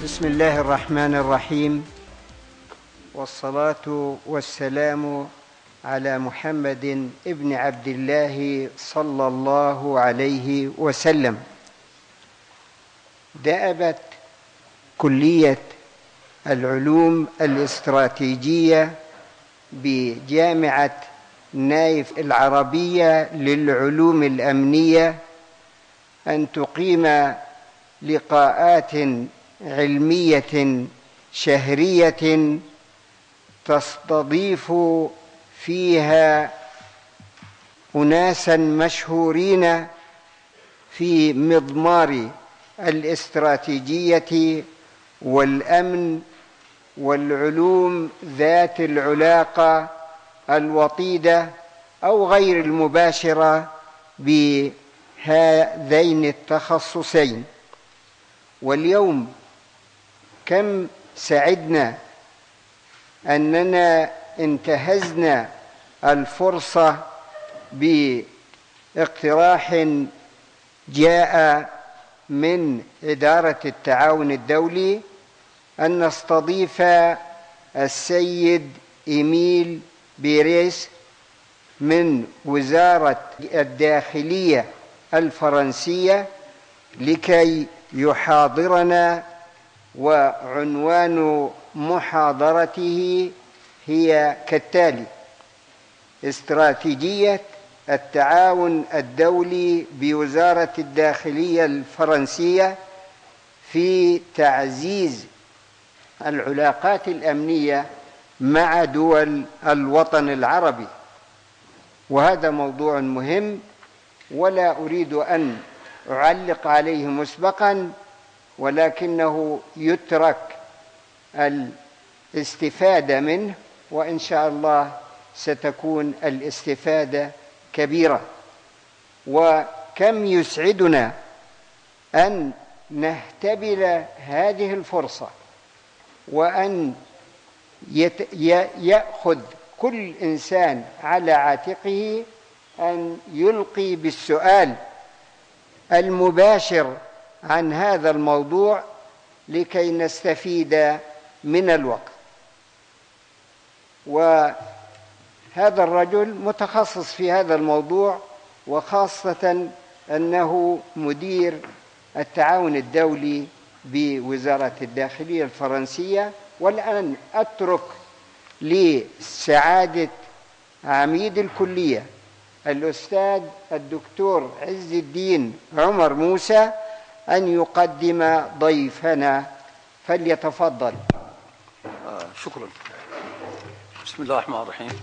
بسم الله الرحمن الرحيم، والصلاة والسلام على محمد ابن عبد الله صلى الله عليه وسلم. دأبت كلية العلوم الاستراتيجية بجامعة نايف العربية للعلوم الأمنية أن تقيم لقاءات علمية شهرية تستضيف فيها أناسا مشهورين في مضمار الاستراتيجية والأمن والعلوم ذات العلاقة الوطيدة أو غير المباشرة بهذين التخصصين. واليوم كم سعدنا أننا انتهزنا الفرصة باقتراح جاء من إدارة التعاون الدولي أن نستضيف السيد إيميل بيريس من وزارة الداخلية الفرنسية لكي يحاضرنا، وعنوان محاضرته هي كالتالي: استراتيجية التعاون الدولي بوزارة الداخلية الفرنسية في تعزيز العلاقات الأمنية مع دول الوطن العربي. وهذا موضوع مهم ولا أريد أن أعلق عليه مسبقا، ولكنه يترك الاستفادة منه، وإن شاء الله ستكون الاستفادة كبيرة. وكم يسعدنا أن نهتبل هذه الفرصة، وأن يأخذ كل إنسان على عاتقه أن يلقي بالسؤال المباشر عن هذا الموضوع لكي نستفيد من الوقت. وهذا الرجل متخصص في هذا الموضوع، وخاصة أنه مدير التعاون الدولي بوزارة الداخلية الفرنسية. والآن أترك لسعادة عميد الكلية الأستاذ الدكتور عز الدين عمر موسى أن يقدم ضيفنا، فليتفضل. شكرا. بسم الله الرحمن الرحيم.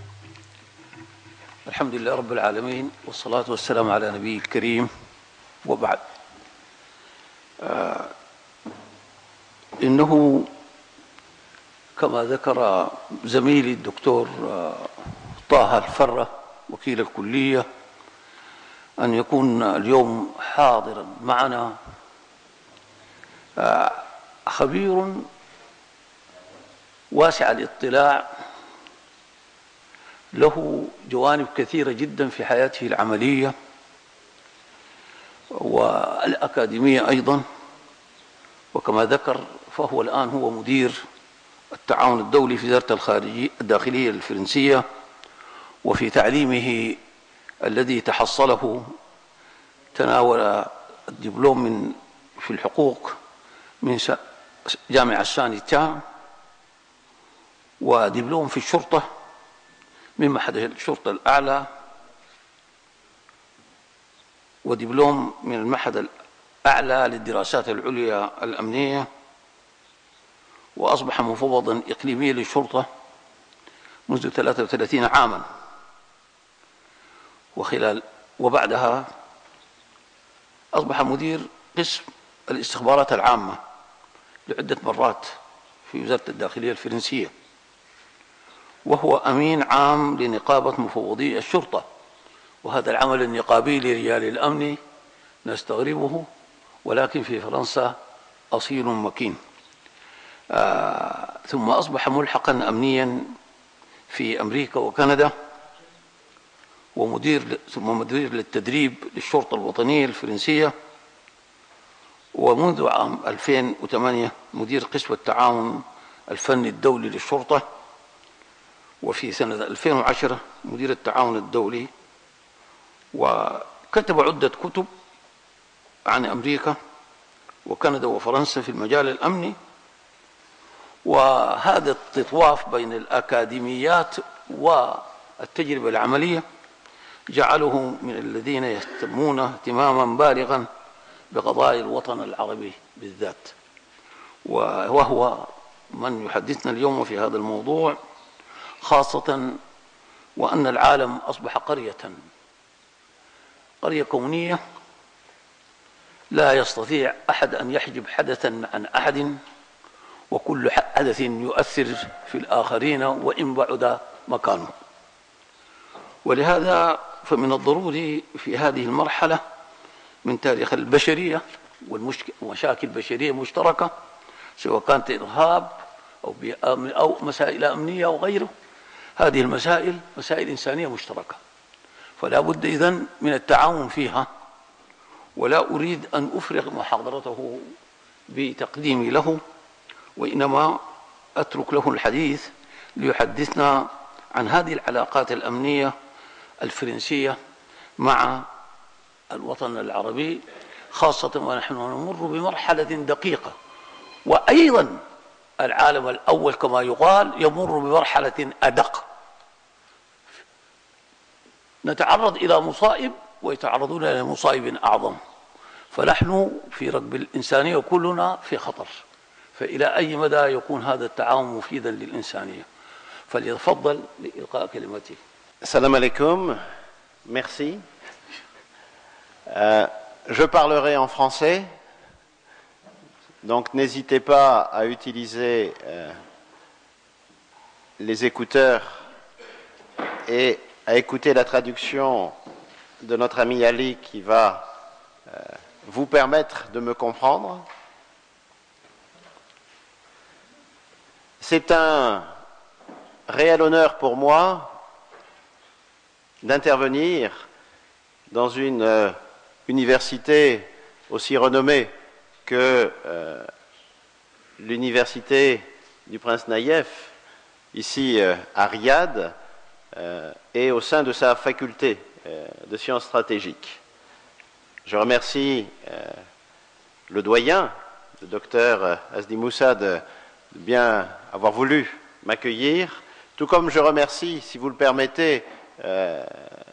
الحمد لله رب العالمين، والصلاة والسلام على نبي الكريم، وبعد. إنه كما ذكر زميلي الدكتور طه الفرة وكيل الكلية أن يكون اليوم حاضرا معنا خبير واسع الاطلاع، له جوانب كثيرة جدا في حياته العملية والأكاديمية أيضا. وكما ذكر فهو الآن هو مدير التعاون الدولي في وزارة الداخلية الفرنسية، وفي تعليمه الذي تحصله تناول الدبلوم في الحقوق من جامعة سانيتا، ودبلوم في الشرطة من معهد الشرطة الأعلى، ودبلوم من المعهد الأعلى للدراسات العليا الأمنية، وأصبح مفوضا إقليميا للشرطة منذ 33 عاما. وبعدها أصبح مدير قسم الاستخبارات العامة لعدة مرات في وزارة الداخلية الفرنسية، وهو أمين عام لنقابة مفوضي الشرطة. وهذا العمل النقابي لرجال الأمن نستغربه، ولكن في فرنسا أصيل مكين. ثم أصبح ملحقا أمنيا في أمريكا وكندا، ثم مدير للتدريب للشرطة الوطنية الفرنسية، ومنذ عام 2008 مدير قسم التعاون الفني الدولي للشرطة، وفي سنة 2010 مدير التعاون الدولي. وكتب عدة كتب عن أمريكا وكندا وفرنسا في المجال الأمني. وهذا التطواف بين الأكاديميات والتجربة العملية جعله من الذين يهتمون اهتماما بالغا بقضايا الوطن العربي بالذات، وهو من يحدثنا اليوم في هذا الموضوع، خاصة وأن العالم أصبح قرية كونية لا يستطيع أحد أن يحجب حدثا عن أحد، وكل حدث يؤثر في الآخرين وإن بعد مكانه. ولهذا فمن الضروري في هذه المرحلة من تاريخ البشرية ومشاكل بشرية مشتركة، سواء كانت إرهاب أو مسائل أمنية أو غيره، هذه المسائل مسائل إنسانية مشتركة، فلا بد إذن من التعاون فيها. ولا أريد أن أفرغ محاضرته بتقديمي له، وإنما أترك له الحديث ليحدثنا عن هذه العلاقات الأمنية الفرنسية مع الوطن العربي، خاصة ونحن نمر بمرحلة دقيقة. وأيضا العالم الأول كما يقال يمر بمرحلة أدق، نتعرض إلى مصائب ويتعرضون إلى مصائب أعظم، فنحن في ركب الإنسانية كلنا في خطر. فإلى أي مدى يكون هذا التعاون مفيدا للإنسانية؟ فليتفضل لإلقاء كلمته. Salam alaikum, merci. Je parlerai en français, donc n'hésitez pas à utiliser les écouteurs et à écouter la traduction de notre ami Ali qui va vous permettre de me comprendre. C'est un réel honneur pour moi d'intervenir dans une université aussi renommée que l'université du Prince Naïef, ici à Riyad, et au sein de sa faculté de sciences stratégiques. Je remercie le doyen, le docteur Asdi Moussa, de bien avoir voulu m'accueillir, tout comme je remercie, si vous le permettez,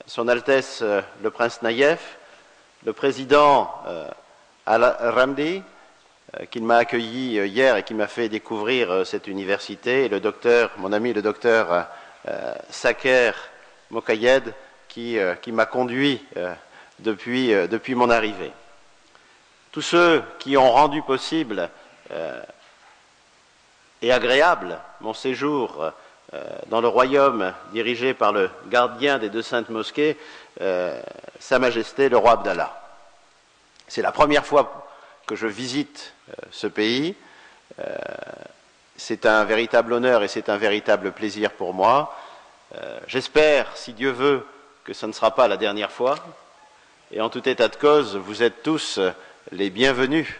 Son Altesse le Prince Naïef, le président Al-Ramdi, qui m'a accueilli hier et qui m'a fait découvrir cette université, et le docteur, mon ami le docteur Saker Mokayed, qui m'a conduit depuis mon arrivée. Tous ceux qui ont rendu possible et agréable mon séjour dans le royaume dirigé par le gardien des deux saintes mosquées, Sa Majesté le roi Abdallah. C'est la première fois que je visite ce pays. C'est un véritable honneur et c'est un véritable plaisir pour moi. J'espère, si Dieu veut, que ce ne sera pas la dernière fois. Et en tout état de cause, vous êtes tous les bienvenus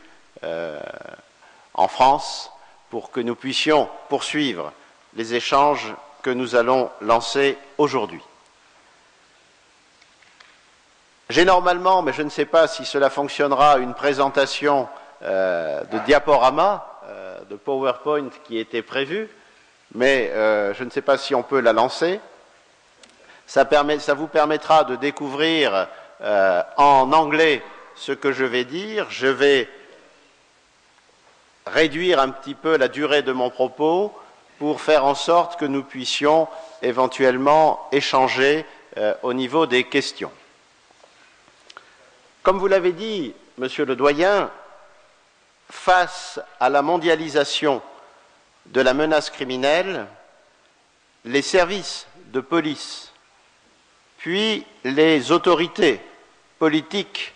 en France pour que nous puissions poursuivre les échanges que nous allons lancer aujourd'hui. J'ai normalement, mais je ne sais pas si cela fonctionnera, une présentation de diaporama, de PowerPoint qui était prévue, mais je ne sais pas si on peut la lancer. Ça vous permettra de découvrir en anglais ce que je vais dire. Je vais réduire un petit peu la durée de mon propos pour faire en sorte que nous puissions éventuellement échanger au niveau des questions. Comme vous l'avez dit, Monsieur le Doyen, face à la mondialisation de la menace criminelle, les services de police, puis les autorités politiques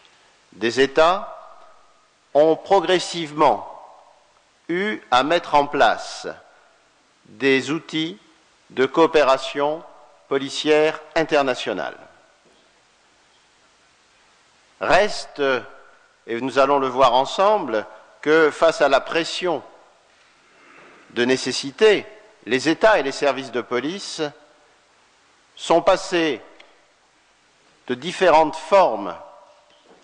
des États ont progressivement eu à mettre en place des outils de coopération policière internationale. Reste, et nous allons le voir ensemble, que face à la pression de nécessité, les États et les services de police sont passés de différentes formes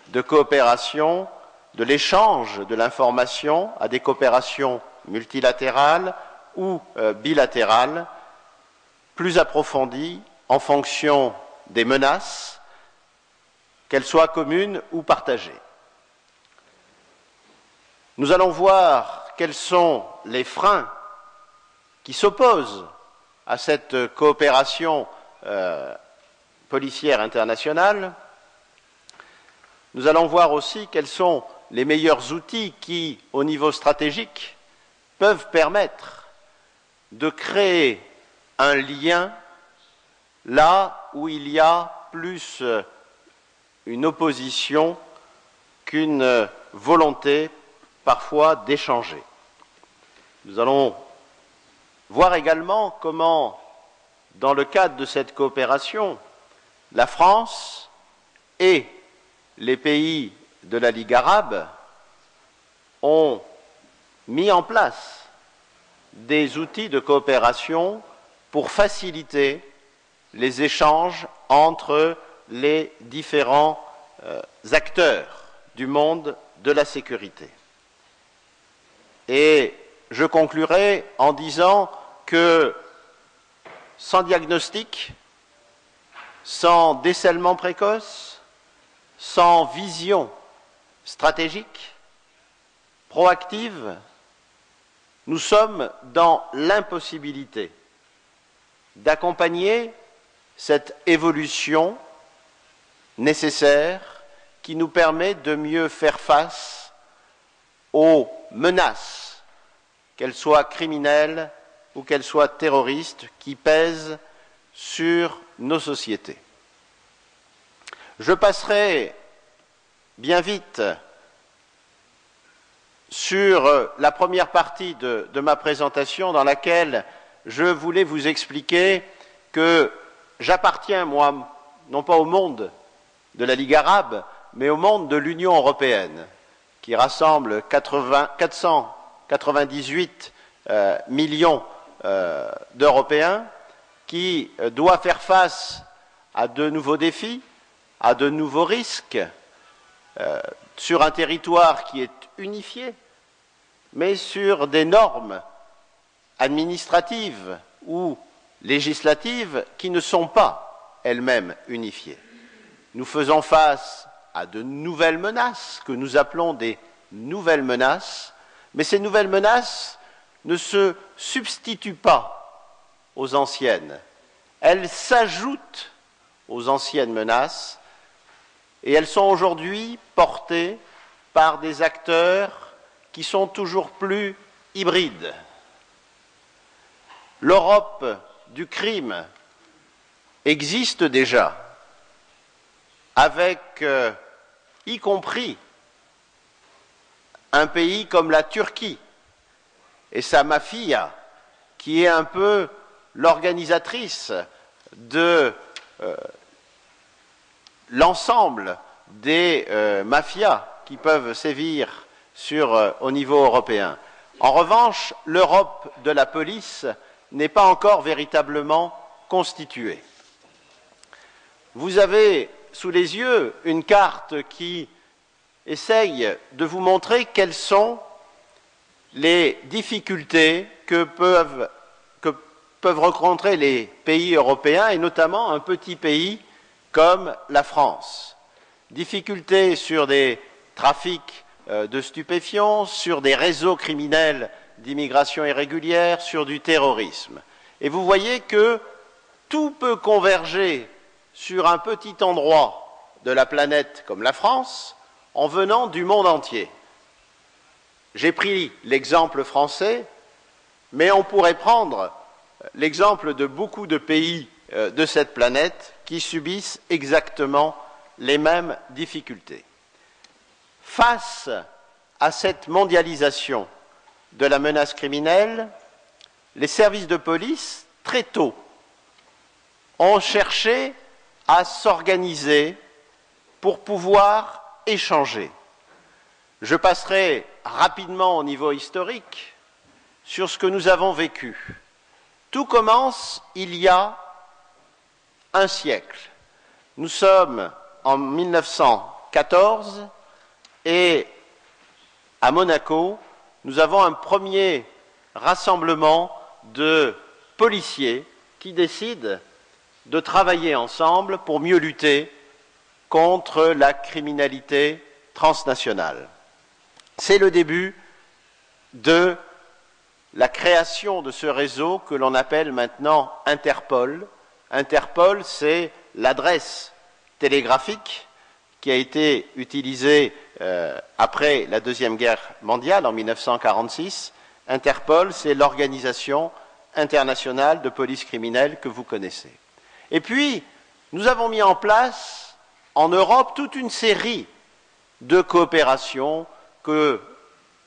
de coopération, de l'échange de l'information à des coopérations multilatérales ou bilatérales, plus approfondies en fonction des menaces, qu'elles soient communes ou partagées. Nous allons voir quels sont les freins qui s'opposent à cette coopération policière internationale. Nous allons voir aussi quels sont les meilleurs outils qui, au niveau stratégique, peuvent permettre de créer un lien là où il y a plus une opposition qu'une volonté parfois d'échanger. Nous allons voir également comment, dans le cadre de cette coopération, la France et les pays de la Ligue arabe ont mis en place des outils de coopération pour faciliter les échanges entre les différents acteurs du monde de la sécurité. Et je conclurai en disant que sans diagnostic, sans décèlement précoce, sans vision stratégique, proactive, nous sommes dans l'impossibilité d'accompagner cette évolution nécessaire qui nous permet de mieux faire face aux menaces, qu'elles soient criminelles ou qu'elles soient terroristes, qui pèsent sur nos sociétés. Je passerai bien vite sur la première partie de ma présentation dans laquelle je voulais vous expliquer que j'appartiens, moi, non pas au monde de la Ligue arabe, mais au monde de l'Union européenne, qui rassemble 498 millions d'Européens, qui doit faire face à de nouveaux défis, à de nouveaux risques, sur un territoire qui est unifié, mais sur des normes administratives ou législatives qui ne sont pas elles-mêmes unifiées. Nous faisons face à de nouvelles menaces, que nous appelons des nouvelles menaces, mais ces nouvelles menaces ne se substituent pas aux anciennes. Elles s'ajoutent aux anciennes menaces et elles sont aujourd'hui portées par des acteurs qui sont toujours plus hybrides. L'Europe du crime existe déjà, avec y compris un pays comme la Turquie et sa mafia, qui est un peu l'organisatrice de l'ensemble des mafias qui peuvent sévir au niveau européen. En revanche, l'Europe de la police n'est pas encore véritablement constituée. Vous avez sous les yeux une carte qui essaye de vous montrer quelles sont les difficultés que peuvent rencontrer les pays européens, et notamment un petit pays comme la France. Difficultés sur des trafics de stupéfiants, sur des réseaux criminels d'immigration irrégulière, sur du terrorisme. Et vous voyez que tout peut converger sur un petit endroit de la planète comme la France en venant du monde entier. J'ai pris l'exemple français, mais on pourrait prendre l'exemple de beaucoup de pays de cette planète qui subissent exactement les mêmes difficultés. Face à cette mondialisation de la menace criminelle, les services de police, très tôt, ont cherché à s'organiser pour pouvoir échanger. Je passerai rapidement au niveau historique sur ce que nous avons vécu. Tout commence il y a un siècle. Nous sommes en 1914 et à Monaco, nous avons un premier rassemblement de policiers qui décident de travailler ensemble pour mieux lutter contre la criminalité transnationale. C'est le début de la création de ce réseau que l'on appelle maintenant Interpol. Interpol, c'est l'adresse télégraphique qui a été utilisée après la Deuxième Guerre mondiale en 1946. Interpol, c'est l'organisation internationale de police criminelle que vous connaissez. Et puis, nous avons mis en place en Europe toute une série de coopérations que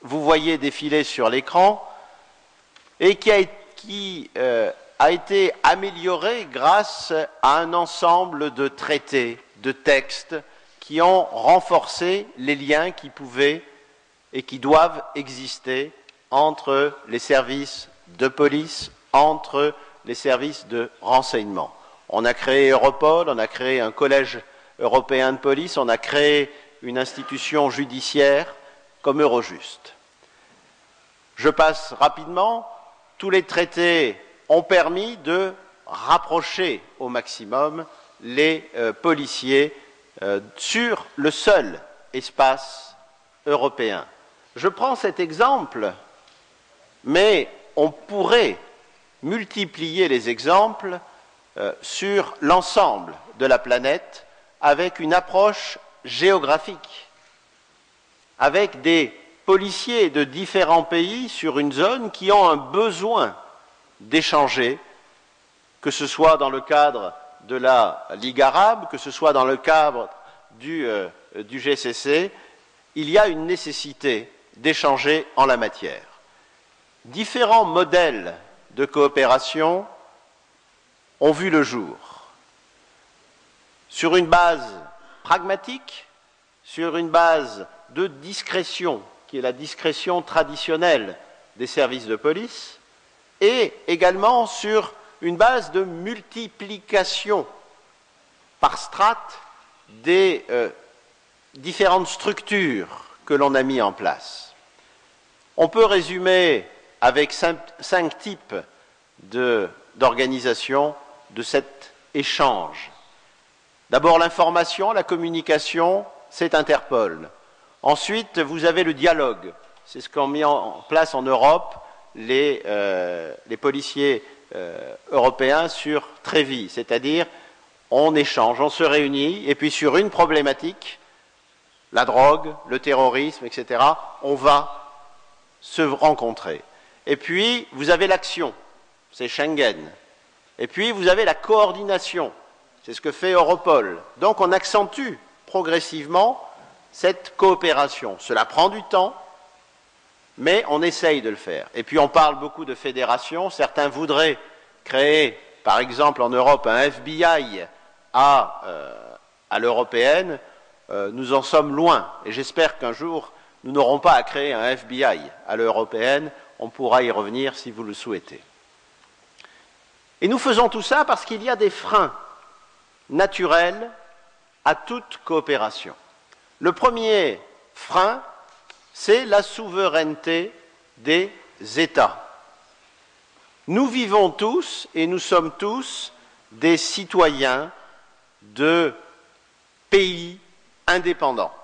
vous voyez défiler sur l'écran et qui a été améliorée grâce à un ensemble de traités, de textes qui ont renforcé les liens qui pouvaient et qui doivent exister entre les services de police, entre les services de renseignement. On a créé Europol, on a créé un collège européen de police, on a créé une institution judiciaire comme Eurojust. Je passe rapidement. Tous les traités ont permis de rapprocher au maximum les policiers sur le seul espace européen. Je prends cet exemple, mais on pourrait multiplier les exemples sur l'ensemble de la planète avec une approche géographique, avec des policiers de différents pays sur une zone qui ont un besoin d'échanger, que ce soit dans le cadre de la Ligue arabe, que ce soit dans le cadre du GCC, il y a une nécessité d'échanger en la matière. Différents modèles de coopération ont vu le jour. Sur une base pragmatique, sur une base de discrétion, qui est la discrétion traditionnelle des services de police, et également sur une base de multiplication par strates des différentes structures que l'on a mis en place. On peut résumer avec cinq types d'organisation de cet échange. D'abord l'information, la communication, c'est Interpol. Ensuite, vous avez le dialogue. C'est ce qu'ont mis en place en Europe les policiers européens sur Trévis, c'est-à-dire on échange, on se réunit, et puis sur une problématique, la drogue, le terrorisme, etc., on va se rencontrer. Et puis, vous avez l'action, c'est Schengen. Et puis, vous avez la coordination, c'est ce que fait Europol. Donc, on accentue progressivement cette coopération. Cela prend du temps, mais on essaye de le faire. Et puis, on parle beaucoup de fédération. Certains voudraient créer, par exemple, en Europe, un FBI à l'européenne. Nous en sommes loin. Et j'espère qu'un jour, nous n'aurons pas à créer un FBI à l'européenne. On pourra y revenir si vous le souhaitez. Et nous faisons tout ça parce qu'il y a des freins naturels à toute coopération. Le premier frein, c'est la souveraineté des États. Nous vivons tous et nous sommes tous des citoyens de pays indépendants.